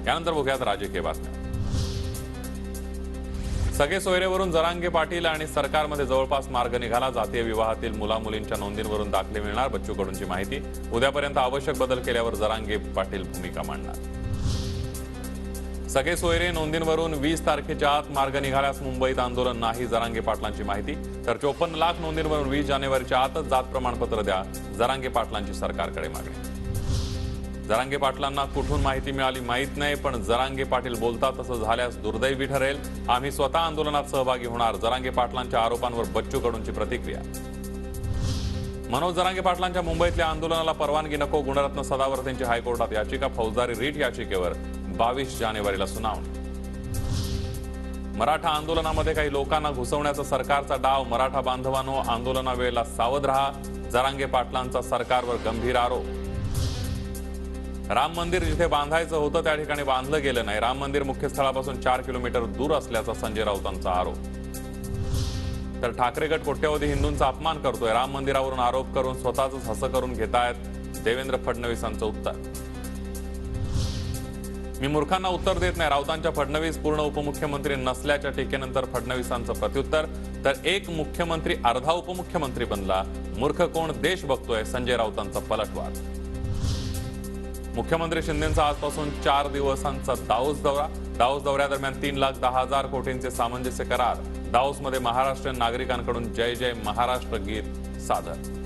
यानंतर बघूयात राजकीय बातम्या। सगळे सोयरेवरून जरांगे पाटील आणि सरकारमध्ये जवळपास मार्ग निघाला। जातीय विवाहातील मुलामुलींच्या नोंदींवरून दाखले मिळणार, बच्चू कडूंची माहिती। उद्यापर्यंत आवश्यक बदल केल्यावर जरांगे पाटील भूमिका मांडणार। सगळे सोयरे नोंदींवरून 20 तारखेच्या आत मार्ग निघाल्यास मुंबईत आंदोलन नाही, जरांगे पाटलांची माहिती। तर 54 लाख नोंदींवरून 20 जानेवारीच्या आतच जात प्रमाणपत्र द्या, जरांगे पाटलांची सरकारकडे मागणी। जरांगे पाटलांना कुठून माहिती मिळाली माहित नाही, पण जरांगे पाटील बोलतात तसं झाल्यास दुर्दैवी ठरेल। आम्ही स्वतः आंदोलनात सहभागी होणार, जरांगे पाटलांच्या आरोपांवर बच्चू कडूंची प्रतिक्रिया। मनोज जरांगे पाटलांच्या मुंबईतल्या आंदोलनाला परवानगी नको, गुणरत्न सदावर्तेंची हायकोर्टात याचिका। फौजदारी रीट याचिकेवर 22 जानेवारीला सुनावणी। मराठा आंदोलनामध्ये काही लोकांना घुसवण्याचा सरकारचा डाव, मराठा बांधवांनो आंदोलनावेळेला सावध राहा, जरांगे पाटलांचा सरकारवर गंभीर आरोप। राम मंदिर जिथे बांधायचं होतं त्या ठिकाणी बांधलं गेलं नाही, राम मंदिर मुख्य स्थळापासून 4 किलोमीटर दूर असल्याचा संजय राऊतांचा आरोप। तर ठाकरे गट कोट्यवधी हिंदूंचा अपमान करतोय, राम मंदिरावरून आरोप करून स्वतःच हसं करून घेतायत, देवेंद्र फडणवीसांचं उत्तर। मी मूर्खांना उत्तर देत नाही, राऊतांच्या फडणवीस पूर्ण उपमुख्यमंत्री नसल्याच्या टीकेनंतर फडणवीसांचं प्रत्युत्तर। तर एक मुख्यमंत्री अर्धा उपमुख्यमंत्री बनला, मूर्ख कोण देश बघतोय, संजय राऊतांचा पलटवार। मुख्यमंत्री शिंदेंचा आजपासून 4 दिवसांचा दाओस दौरा, दाओस दौऱ्यादरम्यान 3,10,000 कोटींचे सामंजस्य करार, दाओसमध्ये महाराष्ट्रीयन नागरिकांकडून जय जय महाराष्ट्र गीत सादर।